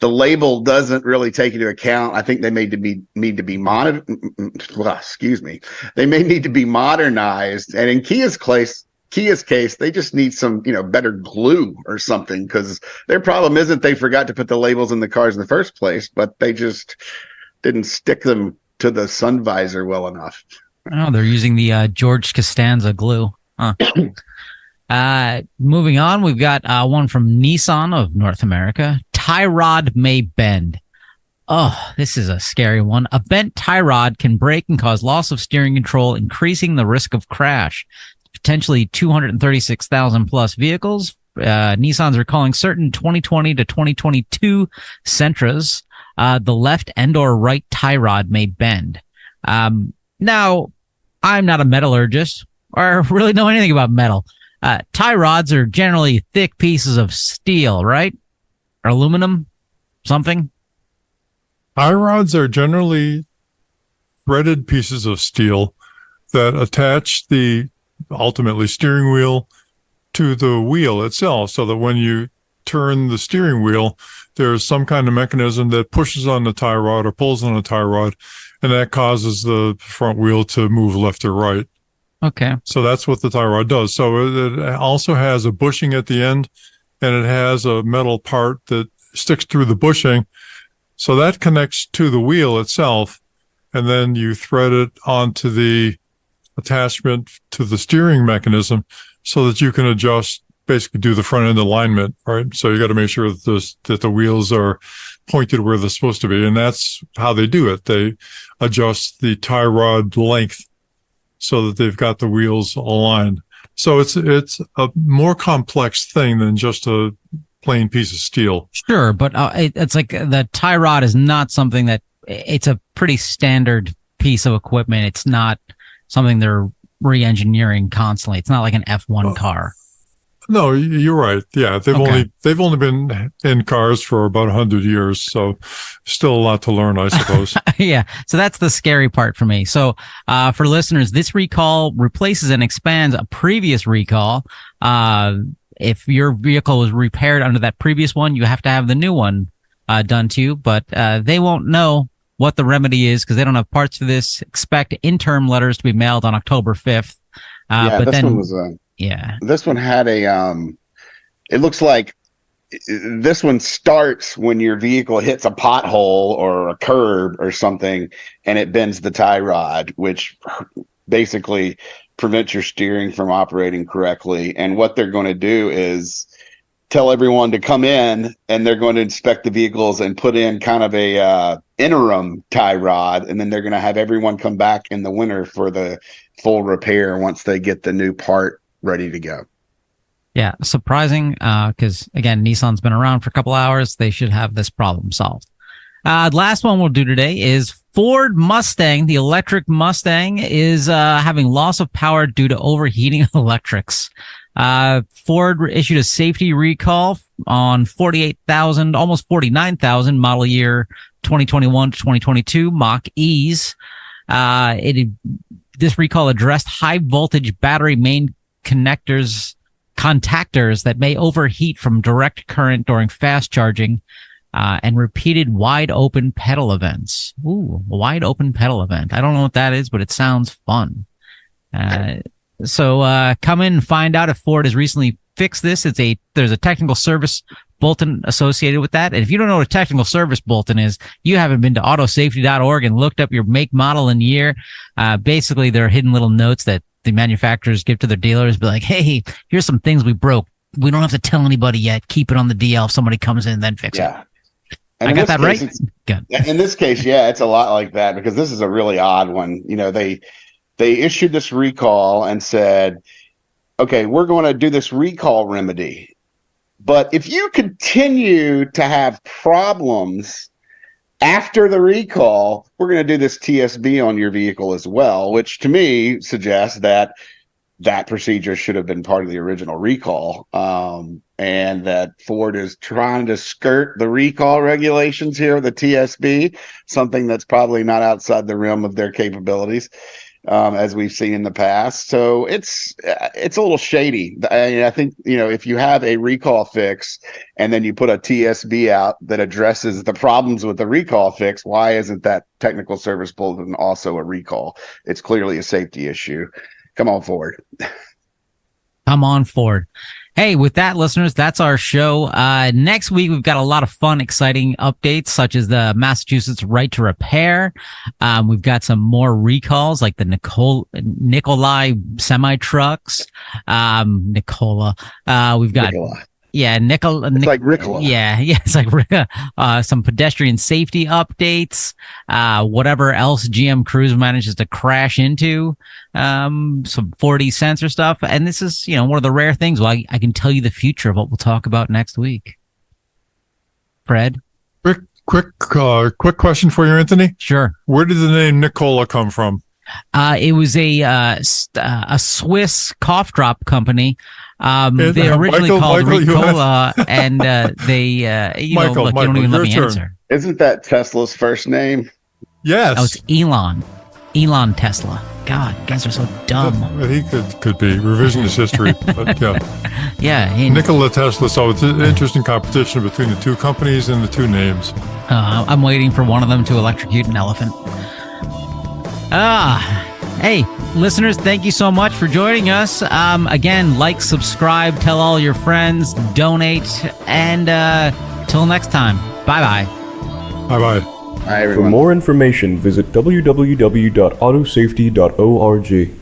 the label doesn't really take into account. I think they need to be They may need to be modernized. And in Kia's case, they just need some, better glue or something, because their problem isn't they forgot to put the labels in the cars in the first place, but they just didn't stick them to the sun visor well enough. Oh, they're using the George Costanza glue. Huh. Moving on, we've got one from Nissan of North America. Tie rod may bend. Oh, this is a scary one. A bent tie rod can break and cause loss of steering control, increasing the risk of crash. Potentially 236,000 plus vehicles. Nissan's recalling certain 2020 to 2022 Sentras. The left and or right tie rod may bend. Now, I'm not a metallurgist or really know anything about metal. Tie rods are generally thick pieces of steel, right? Or aluminum? Something? Tie rods are generally threaded pieces of steel that attach the ultimately steering wheel to the wheel itself, so that when you turn the steering wheel, there's some kind of mechanism that pushes on the tie rod or pulls on the tie rod, and that causes the front wheel to move left or right. Okay. So that's what the tie rod does. So it also has a bushing at the end, and it has a metal part that sticks through the bushing. So that connects to the wheel itself, and then you thread it onto the attachment to the steering mechanism so that you can adjust, basically do the front end alignment, right? So you got to make sure that the wheels are pointed where they're supposed to be. And that's how they do it. They adjust the tie rod length so that they've got the wheels aligned. So it's a more complex thing than just a plain piece of steel. Sure, but it's like the tie rod is not something that, it's a pretty standard piece of equipment. It's not something they're re-engineering constantly. It's not like an F1 car. No, you're right. Yeah, they've only been in cars for about 100 years, so still a lot to learn, I suppose. Yeah, so that's the scary part for me. So for listeners, this recall replaces and expands a previous recall. If your vehicle was repaired under that previous one, you have to have the new one done to you, but they won't know what the remedy is because they don't have parts for this. Expect interim letters to be mailed on October 5th. This one had it looks like this one starts when your vehicle hits a pothole or a curb or something, and it bends the tie rod, which basically prevents your steering from operating correctly. And what they're going to do is tell everyone to come in, and they're going to inspect the vehicles and put in kind of a interim tie rod, and then they're going to have everyone come back in the winter for the full repair once they get the new part ready to go. Yeah, surprising, because again, Nissan's been around for a couple hours. They should have this problem solved. Last one we'll do today is Ford Mustang. The electric Mustang is having loss of power due to overheating electrics. Ford issued a safety recall on 48,000, almost 49,000 model year 2021 to 2022 Mach-E's. This recall addressed high voltage battery main contactors that may overheat from direct current during fast charging, and repeated wide open pedal events. Ooh, a wide open pedal event. I don't know what that is, but it sounds fun. So come in and find out if Ford has recently fixed this. There's a technical service bulletin associated with that. And if you don't know what a technical service bulletin is, you haven't been to autosafety.org and looked up your make, model, and year. Basically, there are hidden little notes that the manufacturers give to their dealers, be like, hey, here's some things we broke. We don't have to tell anybody yet. Keep it on the DL. If somebody comes in, then fix it. And I got that right? Good. In this case, yeah, it's a lot like that, because this is a really odd one. They issued this recall and said, okay, we're going to do this recall remedy. But if you continue to have problems after the recall, we're going to do this TSB on your vehicle as well, which to me suggests that procedure should have been part of the original recall, and that Ford is trying to skirt the recall regulations here, the TSB, something that's probably not outside the realm of their capabilities, as we've seen in the past. So it's a little shady. I think, if you have a recall fix and then you put a TSB out that addresses the problems with the recall fix, why isn't that technical service bulletin also a recall? It's clearly a safety issue. Come on, Ford. Come on, Ford. Hey, with that, listeners, that's our show. Next week, we've got a lot of fun, exciting updates, such as the Massachusetts right to repair. We've got some more recalls, like the Nikolai semi-trucks. We've got... Nikolai. Yeah, It's like Ricola. Yeah, it's like some pedestrian safety updates, whatever else GM Cruise manages to crash into, some 4D sensor stuff. And this is, one of the rare things. Well, I can tell you the future of what we'll talk about next week. Fred? Quick question for you, Anthony. Sure. Where did the name Nicola come from? It was a Swiss cough drop company. They originally called Ricola, and they, Michael, look, you don't even let me turn. answer. Isn't that Tesla's first name? Yes. Oh, it's Elon Tesla. God, you guys are so dumb. He could be revisionist history, but yeah. Yeah. Nikola Tesla. So it's an interesting competition between the two companies and the two names. I'm waiting for one of them to electrocute an elephant. Hey, listeners, thank you so much for joining us. Again, like, subscribe, tell all your friends, donate, and till next time, bye-bye. Bye-bye. Hi, everyone. For more information, visit www.autosafety.org.